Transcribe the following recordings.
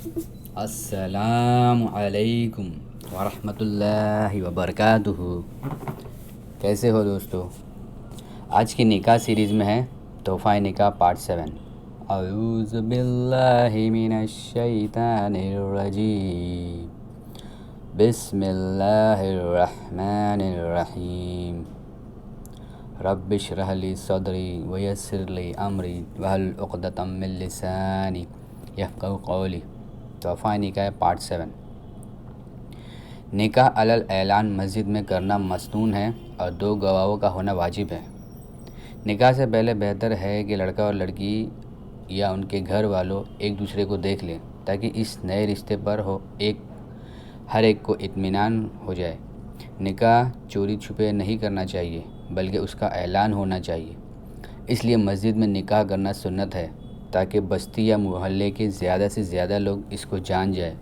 السلام علیکم ورحمۃ اللہ وبرکاتہ۔ کیسے ہو دوستو؟ آج کی نکاح سیریز میں ہے تحفہ نکاح پارٹ 7۔ اعوذ باللہ من الشیطان الرجیم، بسم اللہ الرحمن الرحیم۔ رب اشرح لی صدری ویسر لی امری واحلل عقدۃ من لسانی یفقہوا قولی۔ تحفہ نکاح پارٹ 7۔ نکاح علی الاعلان مسجد میں کرنا مسنون ہے اور 2 گواہوں کا ہونا واجب ہے۔ نکاح سے پہلے بہتر ہے کہ لڑکا اور لڑکی یا ان کے گھر والوں ایک دوسرے کو دیکھ لیں تاکہ اس نئے رشتے پر ہر ایک کو اطمینان ہو جائے۔ نکاح چوری چھپے نہیں کرنا چاہیے بلکہ اس کا اعلان ہونا چاہیے۔ اس لیے مسجد میں نکاح کرنا سنت ہے تاکہ بستی یا محلے کے زیادہ سے زیادہ لوگ اس کو جان جائیں۔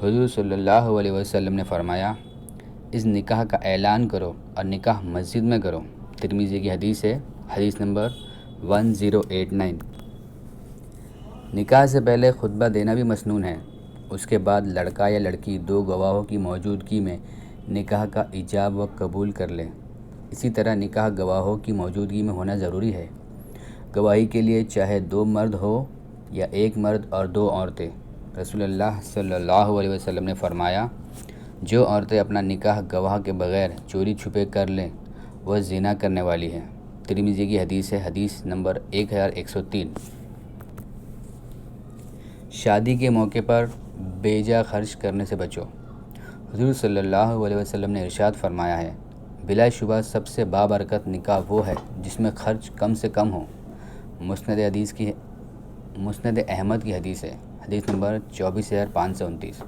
حضور صلی اللہ علیہ وسلم نے فرمایا، اس نکاح کا اعلان کرو اور نکاح مسجد میں کرو۔ ترمذی کی حدیث ہے، حدیث نمبر 1089۔ نکاح سے پہلے خطبہ دینا بھی مسنون ہے۔ اس کے بعد لڑکا یا لڑکی 2 گواہوں کی موجودگی میں نکاح کا ایجاب و قبول کر لیں۔ اسی طرح نکاح گواہوں کی موجودگی میں ہونا ضروری ہے۔ گواہی کے لیے چاہے 2 مرد ہو یا 1 مرد اور 2 عورتیں۔ رسول اللہ صلی اللہ علیہ وسلم نے فرمایا، جو عورتیں اپنا نکاح گواہ کے بغیر چوری چھپے کر لیں وہ زنا کرنے والی ہیں۔ ترمذی کی حدیث ہے، حدیث نمبر 1103۔ شادی کے موقع پر بے جا خرچ کرنے سے بچو۔ حضور صلی اللہ علیہ وسلم نے ارشاد فرمایا ہے، بلا شبہ سب سے بابرکت نکاح وہ ہے جس میں خرچ کم سے کم ہو۔ مسند احمد کی حدیث ہے، حدیث نمبر 24529۔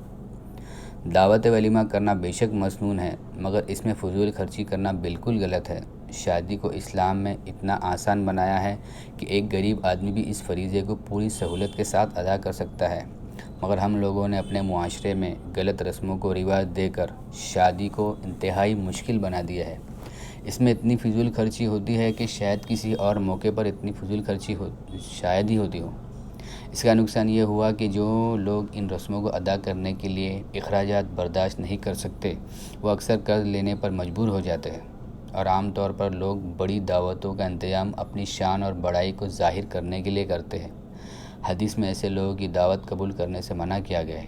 دعوت ولیمہ کرنا بے شک مسنون ہے مگر اس میں فضول خرچی کرنا بالکل غلط ہے۔ شادی کو اسلام میں اتنا آسان بنایا ہے کہ ایک غریب آدمی بھی اس فریضے کو پوری سہولت کے ساتھ ادا کر سکتا ہے، مگر ہم لوگوں نے اپنے معاشرے میں غلط رسموں کو رواج دے کر شادی کو انتہائی مشکل بنا دیا ہے۔ اس میں اتنی فضول خرچی ہوتی ہے کہ شاید کسی اور موقع پر اتنی فضول خرچی شاید ہی ہوتی ہو۔ اس کا نقصان یہ ہوا کہ جو لوگ ان رسموں کو ادا کرنے کے لیے اخراجات برداشت نہیں کر سکتے وہ اکثر قرض لینے پر مجبور ہو جاتے ہیں، اور عام طور پر لوگ بڑی دعوتوں کا انتظام اپنی شان اور بڑائی کو ظاہر کرنے کے لیے کرتے ہیں۔ حدیث میں ایسے لوگوں کی دعوت قبول کرنے سے منع کیا گیا ہے۔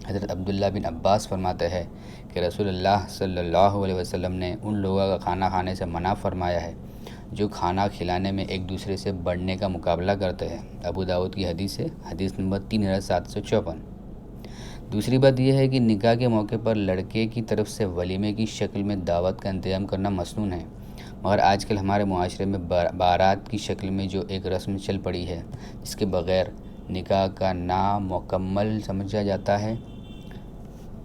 حضرت عبداللہ بن عباس فرماتے ہیں کہ رسول اللہ صلی اللہ علیہ وسلم نے ان لوگوں کا کھانا کھانے سے منع فرمایا ہے جو کھانا کھلانے میں ایک دوسرے سے بڑھنے کا مقابلہ کرتے ہیں۔ ابو داؤد کی حدیث ہے، حدیث نمبر 3754۔ دوسری بات یہ ہے کہ نکاح کے موقع پر لڑکے کی طرف سے ولیمے کی شکل میں دعوت کا انتظام کرنا مسنون ہے، مگر آج کل ہمارے معاشرے میں بارات کی شکل میں جو ایک رسم چل پڑی ہے جس کے بغیر نکاح کا نامکمل سمجھا جاتا ہے،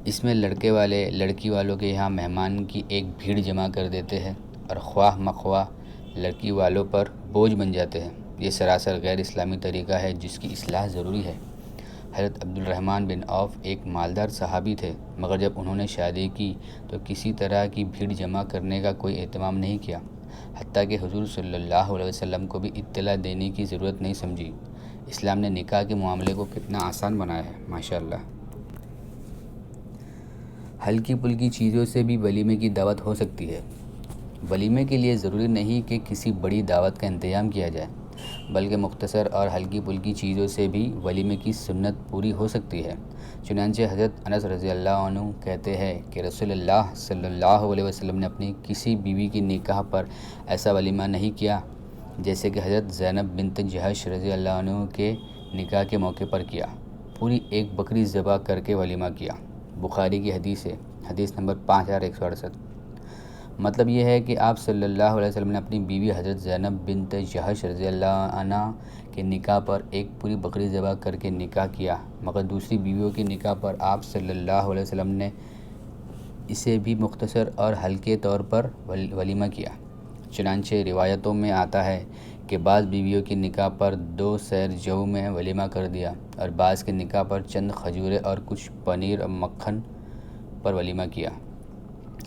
اس میں لڑکے والے لڑکی والوں کے یہاں مہمان کی ایک بھیڑ جمع کر دیتے ہیں اور خواہ مخواہ لڑکی والوں پر بوجھ بن جاتے ہیں۔ یہ سراسر غیر اسلامی طریقہ ہے جس کی اصلاح ضروری ہے۔ حضرت عبد الرحمن بن عوف ایک مالدار صحابی تھے، مگر جب انہوں نے شادی کی تو کسی طرح کی بھیڑ جمع کرنے کا کوئی اہتمام نہیں کیا، حتیٰ کہ حضور صلی اللہ علیہ وسلم کو بھی اطلاع دینے کی ضرورت نہیں سمجھی۔ اسلام نے نکاح کے معاملے کو کتنا آسان بنایا ہے، ماشاءاللہ۔ ہلکی پھلکی چیزوں سے بھی ولیمے کی دعوت ہو سکتی ہے۔ ولیمے کے لیے ضروری نہیں کہ کسی بڑی دعوت کا انتظام کیا جائے، بلکہ مختصر اور ہلکی پھلکی چیزوں سے بھی ولیمے کی سنت پوری ہو سکتی ہے۔ چنانچہ حضرت انس رضی اللہ عنہ کہتے ہیں کہ رسول اللہ صلی اللہ علیہ وسلم نے اپنی کسی بیوی کی نکاح پر ایسا ولیمہ نہیں کیا جیسے کہ حضرت زینب بنت جحش رضی اللہ عنہ کے نکاح کے موقع پر کیا۔ پوری ایک بکری ذبح کر کے ولیمہ کیا۔ بخاری کی حدیث ہے، حدیث نمبر 5168۔ مطلب یہ ہے کہ آپ صلی اللہ علیہ وسلم نے اپنی بیوی حضرت زینب بنت جحش رضی اللہ عنہ کے نکاح پر ایک پوری بکری ذبح کر کے نکاح کیا، مگر دوسری بیویوں کے نکاح پر آپ صلی اللہ علیہ وسلم نے اسے بھی مختصر اور ہلکے طور پر ولیمہ کیا۔ چنانچہ روایتوں میں آتا ہے کہ بعض بیویوں کی نکاح پر 2 سیر جو میں ولیمہ کر دیا اور بعض کے نکاح پر چند کھجوریں اور کچھ پنیر اور مکھن پر ولیمہ کیا۔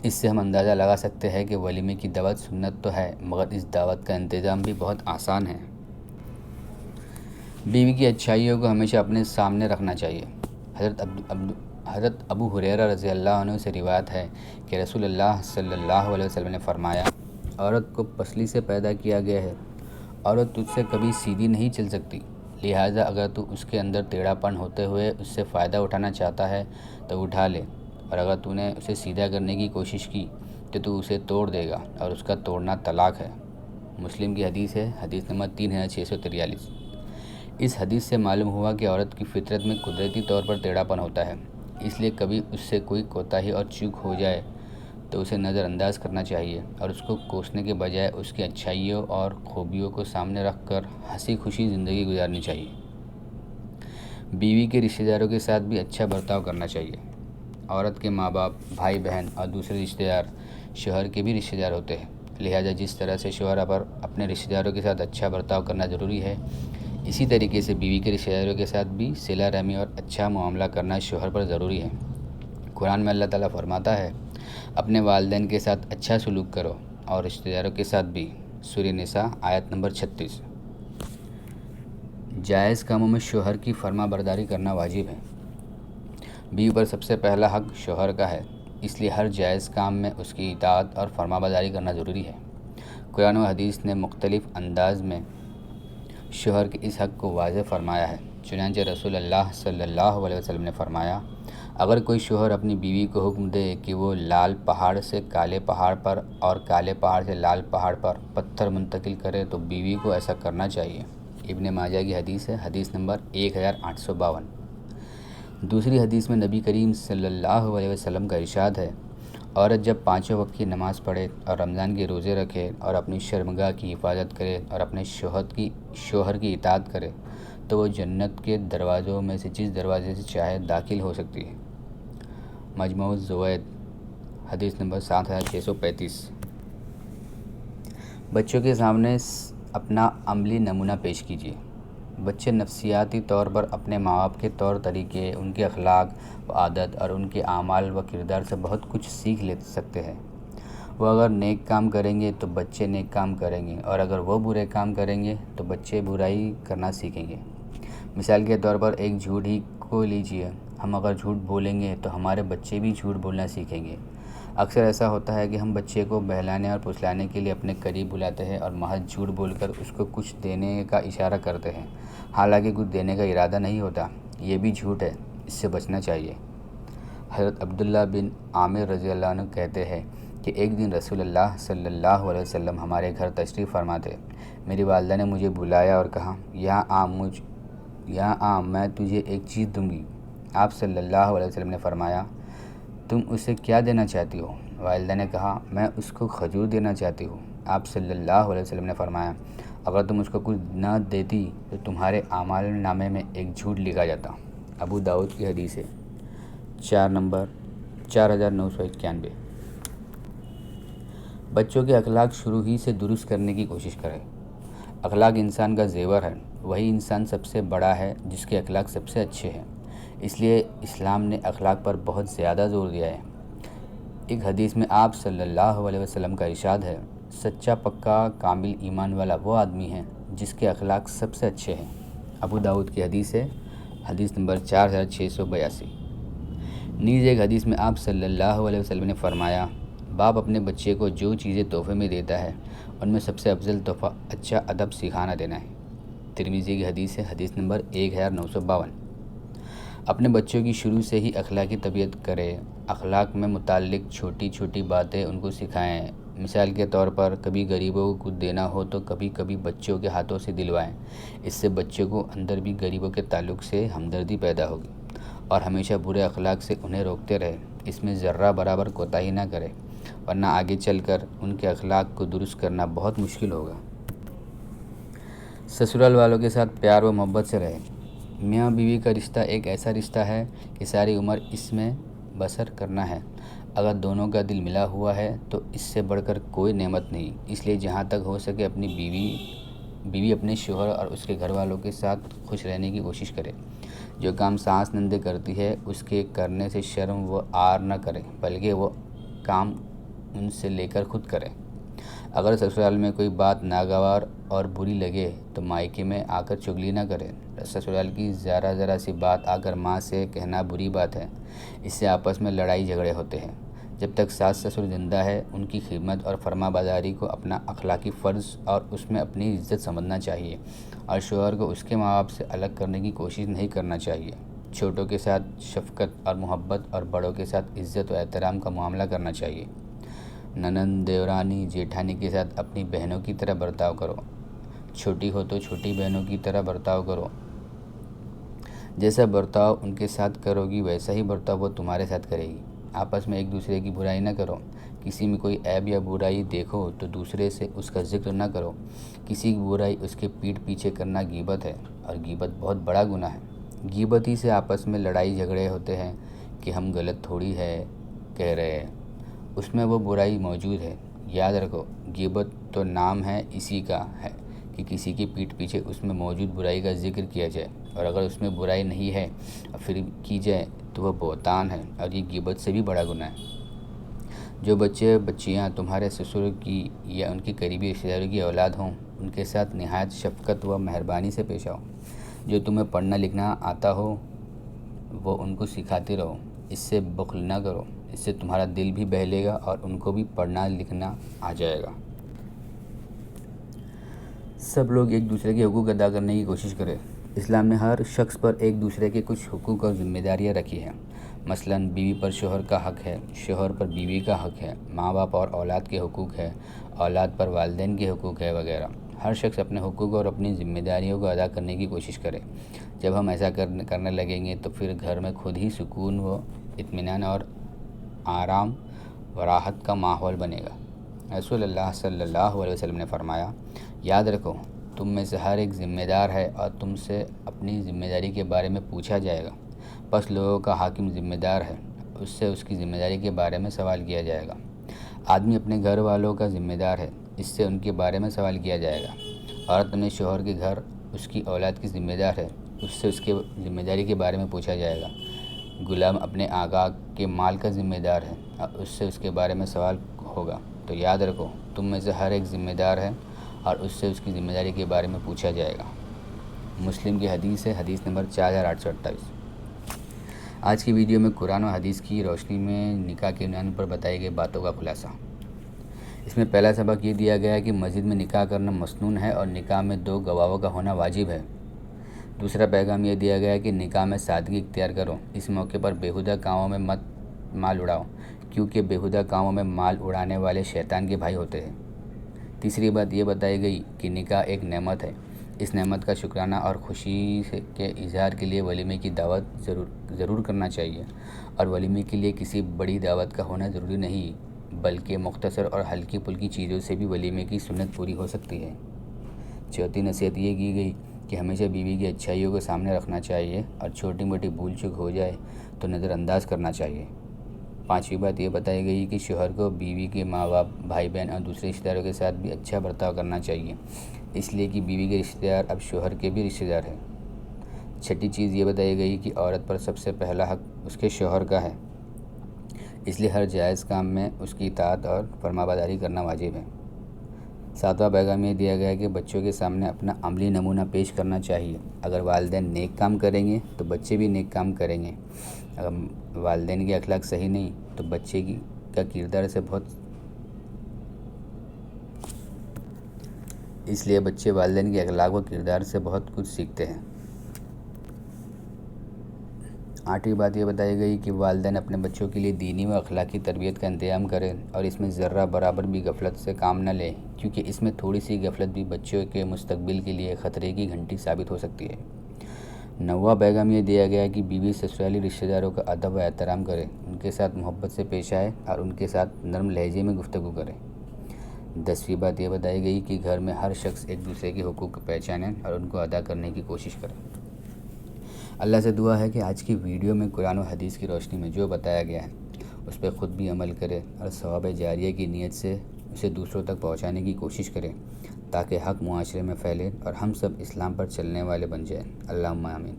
اس سے ہم اندازہ لگا سکتے ہیں کہ ولیمے کی دعوت سنت تو ہے، مگر اس دعوت کا انتظام بھی بہت آسان ہے۔ بیوی کی اچھائیوں کو ہمیشہ اپنے سامنے رکھنا چاہیے۔ حضرت ابو ہریرہ رضی اللہ عنہ سے روایت ہے کہ رسول اللہ صلی اللہ علیہ وسلم نے فرمایا، عورت کو پسلی سے پیدا کیا گیا ہے، عورت تجھ سے کبھی سیدھی نہیں چل سکتی، لہٰذا اگر تو اس کے اندر ٹیڑھا پن ہوتے ہوئے اس سے فائدہ اٹھانا چاہتا ہے تو اٹھا لے، اور اگر تو نے اسے سیدھا کرنے کی کوشش کی تو اسے توڑ دے گا، اور اس کا توڑنا طلاق ہے۔ مسلم کی حدیث ہے، حدیث نمبر 3643۔ اس حدیث سے معلوم ہوا کہ عورت کی فطرت میں قدرتی طور پر ٹیڑھا پن ہوتا ہے، اس لیے کبھی اس سے کوئی کوتاہی اور چوک ہو جائے تو اسے نظر انداز کرنا چاہیے اور اس کو کوسنے کے بجائے اس کی اچھائیوں اور خوبیوں کو سامنے رکھ کر ہنسی خوشی زندگی گزارنی چاہیے۔ بیوی کے رشتہ داروں کے ساتھ بھی اچھا برتاؤ کرنا چاہیے۔ عورت کے ماں باپ، بھائی بہن اور دوسرے رشتہ دار شوہر کے بھی رشتہ دار ہوتے ہیں، لہٰذا جس طرح سے شوہر پر اپنے رشتہ داروں کے ساتھ اچھا برتاؤ کرنا ضروری ہے، اسی طریقے سے بیوی کے رشتہ داروں کے ساتھ بھی صلہ رحمی اور اچھا معاملہ کرنا شوہر پر ضروری ہے۔ قرآن میں اللہ تعالیٰ فرماتا ہے، اپنے والدین کے ساتھ اچھا سلوک کرو اور رشتہ داروں کے ساتھ بھی۔ سورہ نساء آیت نمبر 36۔ جائز کاموں میں شوہر کی فرما برداری کرنا واجب ہے۔ بیوی پر سب سے پہلا حق شوہر کا ہے، اس لیے ہر جائز کام میں اس کی اطاعت اور فرما برداری کرنا ضروری ہے۔ قرآن و حدیث نے مختلف انداز میں شوہر کے اس حق کو واضح فرمایا ہے۔ چنانچہ رسول اللہ صلی اللہ علیہ وسلم نے فرمایا، اگر کوئی شوہر اپنی بیوی کو حکم دے کہ وہ لال پہاڑ سے کالے پہاڑ پر اور کالے پہاڑ سے لال پہاڑ پر پتھر منتقل کرے تو بیوی کو ایسا کرنا چاہیے۔ ابن ماجہ کی حدیث ہے، حدیث نمبر 1852۔ دوسری حدیث میں نبی کریم صلی اللہ علیہ وسلم کا ارشاد ہے، عورت جب 5 وقت کی نماز پڑھے اور رمضان کے روزے رکھے اور اپنی شرمگاہ کی حفاظت کرے اور اپنے شوہر کی اطاعت کرے تو وہ جنت کے دروازوں میں سے جس دروازے سے چاہے داخل ہو سکتی ہے۔ مجموع الزوائد، حدیث نمبر 7635۔ بچوں کے سامنے اپنا عملی نمونہ پیش کیجیے۔ بچے نفسیاتی طور پر اپنے ماں باپ کے طور طریقے، ان کے اخلاق و عادت اور ان کے اعمال و کردار سے بہت کچھ سیکھ لے سکتے ہیں۔ وہ اگر نیک کام کریں گے تو بچے نیک کام کریں گے، اور اگر وہ برے کام کریں گے تو بچے برائی کرنا سیکھیں گے۔ مثال کے طور پر ایک جھوٹ ہی کو لیجیے، ہم اگر جھوٹ بولیں گے تو ہمارے بچے بھی جھوٹ بولنا سیکھیں گے۔ اکثر ایسا ہوتا ہے کہ ہم بچے کو بہلانے اور پھسلانے کے لیے اپنے قریب بلاتے ہیں اور محض جھوٹ بول کر اس کو کچھ دینے کا اشارہ کرتے ہیں، حالانکہ کچھ دینے کا ارادہ نہیں ہوتا۔ یہ بھی جھوٹ ہے، اس سے بچنا چاہیے۔ حضرت عبداللہ بن عامر رضی اللہ عنہ کہتے ہیں کہ ایک دن رسول اللہ صلی اللہ علیہ وسلم ہمارے گھر تشریف فرما تھے۔ میری والدہ نے مجھے بلایا اور کہا، یہاں آ، میں تجھے ایک چیز دوں گی۔ آپ صلی اللہ علیہ وسلم نے فرمایا، تم اسے کیا دینا چاہتی ہو؟ والدہ نے کہا، میں اس کو کھجور دینا چاہتی ہوں۔ آپ صلی اللہ علیہ وسلم نے فرمایا، اگر تم اس کو کچھ نہ دیتی تو تمہارے اعمال نامے میں ایک جھوٹ لکھا جاتا۔ ابو داؤد کی حدیث ہے، 4 نمبر 4991۔ بچوں کے اخلاق شروع ہی سے درست کرنے کی کوشش کریں۔ اخلاق انسان کا زیور ہے، وہی انسان سب سے بڑا ہے جس کے اخلاق سب سے اچھے ہیں، اس لیے اسلام نے اخلاق پر بہت زیادہ زور دیا ہے۔ ایک حدیث میں آپ صلی اللہ علیہ وسلم کا ارشاد ہے، سچا پکا کامل ایمان والا وہ آدمی ہے جس کے اخلاق سب سے اچھے ہیں۔ ابو داؤد کی حدیث ہے، حدیث نمبر 4682۔ نیز ایک حدیث میں آپ صلی اللہ علیہ وسلم نے فرمایا، باپ اپنے بچے کو جو چیزیں تحفے میں دیتا ہے ان میں سب سے افضل تحفہ اچھا ادب سکھانا دینا ہے۔ ترمذی کی حدیث ہے، حدیث نمبر 1952۔ اپنے بچوں کی شروع سے ہی اخلاقی تربیت کرے، اخلاق میں متعلق چھوٹی چھوٹی باتیں ان کو سکھائیں۔ مثال کے طور پر کبھی غریبوں کو کچھ دینا ہو تو کبھی کبھی بچوں کے ہاتھوں سے دلوائیں، اس سے بچوں کو اندر بھی غریبوں کے تعلق سے ہمدردی پیدا ہوگی، اور ہمیشہ برے اخلاق سے انہیں روکتے رہے، اس میں ذرہ برابر کوتاہی نہ کرے، ورنہ آگے چل کر ان کے اخلاق کو درست کرنا بہت مشکل ہوگا۔ سسرال والوں کے ساتھ پیار و محبت سے رہیں۔ میاں بیوی کا رشتہ ایک ایسا رشتہ ہے کہ ساری عمر اس میں بسر کرنا ہے۔ اگر دونوں کا دل ملا ہوا ہے تو اس سے بڑھ کر کوئی نعمت نہیں، اس لیے جہاں تک ہو سکے اپنی بیوی اپنے شوہر اور اس کے گھر والوں کے ساتھ خوش رہنے کی کوشش کرے۔ جو کام ساس نندے کرتی ہے اس کے کرنے سے شرم و عار نہ کرے، بلکہ وہ کام ان سے لے کر خود کرے۔ اگر سسرال میں کوئی بات ناگوار اور بری لگے تو مائکے میں آ کر چغلی نہ کرے۔ سسرال کی ذرا سی بات آ کر ماں سے کہنا بری بات ہے، اس سے آپس میں لڑائی جھگڑے ہوتے ہیں۔ جب تک ساس سسر زندہ ہے ان کی خدمت اور فرما برداری کو اپنا اخلاقی فرض اور اس میں اپنی عزت سمجھنا چاہیے، اور شوہر کو اس کے ماں باپ سے الگ کرنے کی کوشش نہیں کرنا چاہیے۔ چھوٹوں کے ساتھ شفقت اور محبت اور بڑوں کے ساتھ عزت و احترام کا معاملہ کرنا چاہیے۔ ننند، دیورانی، جیٹھانی کے ساتھ اپنی بہنوں کی طرح برتاؤ کرو۔ چھوٹی ہو تو چھوٹی بہنوں کی طرح برتاؤ کرو۔ جیسا برتاؤ ان کے ساتھ کرو گی ویسا ہی برتاؤ وہ تمہارے ساتھ کرے گی۔ آپس میں ایک دوسرے کی برائی نہ کرو۔ کسی میں کوئی عیب یا برائی دیکھو تو دوسرے سے اس کا ذکر نہ کرو۔ کسی کی برائی اس کے پیٹھ پیچھے کرنا غیبت ہے، اور غیبت بہت بڑا گناہ ہے۔ غیبت ہی سے آپس میں لڑائی جھگڑے ہوتے ہیں کہ ہم غلط تھوڑی ہے کہہ رہے ہیں، اس میں وہ برائی موجود ہے۔ یاد رکھو، غیبت تو نام ہے اسی کا ہے کہ کسی کی پیٹھ پیچھے اس میں موجود برائی کا ذکر کیا جائے، اور اگر اس میں برائی نہیں ہے اور پھر کی جائے تو وہ بہتان ہے، اور یہ غیبت سے بھی بڑا گناہ ہے۔ جو بچے بچیاں تمہارے سسر کی یا ان کی قریبی رشتہ داروں کی اولاد ہوں، ان کے ساتھ نہایت شفقت و مہربانی سے پیش آؤ۔ جو تمہیں پڑھنا لکھنا آتا ہو وہ ان کو سکھاتے رہو، اس سے بخل نہ کرو، اس سے تمہارا دل بھی بہلے گا اور ان کو بھی پڑھنا لکھنا آ جائے گا۔ سب لوگ ایک دوسرے کے حقوق ادا کرنے کی کوشش کریں۔ اسلام نے ہر شخص پر ایک دوسرے کے کچھ حقوق اور ذمہ داریاں رکھی ہیں۔ مثلاً بیوی پر شوہر کا حق ہے، شوہر پر بیوی کا حق ہے، ماں باپ اور اولاد کے حقوق ہے، اولاد پر والدین کے حقوق ہے وغیرہ۔ ہر شخص اپنے حقوق اور اپنی ذمہ داریوں کو ادا کرنے کی کوشش کرے۔ جب ہم ایسا کرنے لگیں گے تو پھر گھر میں خود ہی سکون و اطمینان اور آرام و راحت کا ماحول بنے گا۔ رسول اللہ صلی اللہ علیہ وسلم نے فرمایا، یاد رکھو، تم میں سے ہر ایک ذمہ دار ہے اور تم سے اپنی ذمہ داری کے بارے میں پوچھا جائے گا۔ بس لوگوں کا حاکم ذمہ دار ہے، اس سے اس کی ذمہ داری کے بارے میں سوال کیا جائے گا۔ آدمی اپنے گھر والوں کا ذمہ دار ہے، اس سے ان کے بارے میں سوال کیا جائے گا۔ عورت اپنے شوہر کے گھر، اس کی اولاد کی ذمہ دار ہے، اس سے اس کے ذمہ داری کے بارے میں پوچھا جائے گا۔ غلام اپنے آقا کے مال کا ذمہ دار ہے اور اس سے اس کے بارے میں سوال ہوگا۔ تو یاد رکھو، تم میں سے ہر ایک ذمہ دار ہے اور اس سے اس کی ذمہ داری کے بارے میں پوچھا جائے گا۔ مسلم کی حدیث ہے، حدیث نمبر 4828۔ آج کی ویڈیو میں قرآن و حدیث کی روشنی میں نکاح کے عنوان پر بتائی گئی باتوں کا خلاصہ۔ اس میں پہلا سبق یہ دیا گیا ہے کہ مسجد میں نکاح کرنا مسنون ہے اور نکاح میں 2 گواہوں کا ہونا واجب ہے۔ دوسرا پیغام یہ دیا گیا ہے کہ نکاح میں سادگی اختیار کرو، اس موقع پر بیہودہ کاموں میں مت مال اڑاؤ، کیونکہ بیہودہ کاموں میں مال اڑانے والے شیطان کے بھائی ہوتے ہیں۔ تیسری بات یہ بتائی گئی کہ نکاح ایک نعمت ہے، اس نعمت کا شکرانہ اور خوشی کے اظہار کے لیے ولیمے کی دعوت ضرور کرنا چاہیے، اور ولیمے کے لیے کسی بڑی دعوت کا ہونا ضروری نہیں، بلکہ مختصر اور ہلکی پھلکی چیزوں سے بھی ولیمے کی سنت پوری ہو سکتی ہے۔ چوتھی نصیحت یہ کی گئی کہ ہمیشہ بیوی کی اچھائیوں کو سامنے رکھنا چاہیے اور چھوٹی موٹی بھول چوک ہو جائے تو نظر انداز کرنا چاہیے۔ پانچویں بات یہ بتائی گئی کہ شوہر کو بیوی کے ماں باپ، بھائی بہن اور دوسرے رشتہ داروں کے ساتھ بھی اچھا برتاؤ کرنا چاہیے، اس لیے کہ بیوی کے رشتہ دار اب شوہر کے بھی رشتہ دار ہیں۔ چھٹی چیز یہ بتائی گئی کہ عورت پر سب سے پہلا حق اس کے شوہر کا ہے، اس لیے ہر جائز کام میں اس کی اطاعت اور فرمانبرداری کرنا واجب ہے۔ ساتواں پیغام یہ دیا گیا کہ بچوں کے سامنے اپنا عملی نمونہ پیش کرنا چاہیے۔ اگر والدین نیک کام کریں گے تو بچے بھی نیک کام کریں گے، اگر والدین کے اخلاق صحیح نہیں تو بچے کا کردار سے بہت، اس لیے بچے والدین کے اخلاق و کردار سے بہت کچھ سیکھتے ہیں۔ آٹھویں بات یہ بتائی گئی کہ والدین اپنے بچوں کے لیے دینی و اخلاقی تربیت کا انتظام کریں اور اس میں ذرہ برابر بھی غفلت سے کام نہ لیں، کیونکہ اس میں تھوڑی سی غفلت بھی بچوں کے مستقبل کے لیے خطرے کی گھنٹی ثابت ہو سکتی ہے۔ نوواں پیغام یہ دیا گیا کہ بیوی سسرالی رشتہ داروں کا ادب و احترام کرے، ان کے ساتھ محبت سے پیش آئے اور ان کے ساتھ نرم لہجے میں گفتگو کرے۔ 10ویں بات یہ بتائی گئی کہ گھر میں ہر شخص ایک دوسرے کے حقوق کو پہچانے اور ان کو ادا کرنے کی کوشش کرے۔ اللہ سے دعا ہے کہ آج کی ویڈیو میں قرآن و حدیث کی روشنی میں جو بتایا گیا ہے اس پہ خود بھی عمل کرے اور ثواب جاریہ کی نیت سے اسے دوسروں تک پہنچانے کی کوشش کرے، تاکہ حق معاشرے میں پھیلے اور ہم سب اسلام پر چلنے والے بن جائیں۔ اللہم آمین۔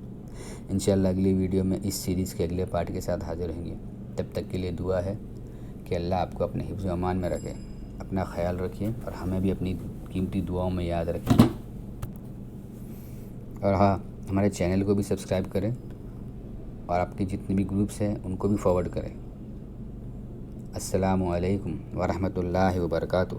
انشاءاللہ اگلی ویڈیو میں اس سیریز کے اگلے پارٹ کے ساتھ حاضر ہوں گے۔ تب تک کے لیے دعا ہے کہ اللہ آپ کو اپنے حفظ و امان میں رکھے۔ اپنا خیال رکھیے اور ہمیں بھی اپنی قیمتی دعاؤں میں یاد رکھیے، اور ہاں ہمارے چینل کو بھی سبسکرائب کریں اور آپ کے جتنے بھی گروپس ہیں ان کو بھی فارورڈ کریں۔ السلام علیکم ورحمۃ اللہ وبرکاتہ۔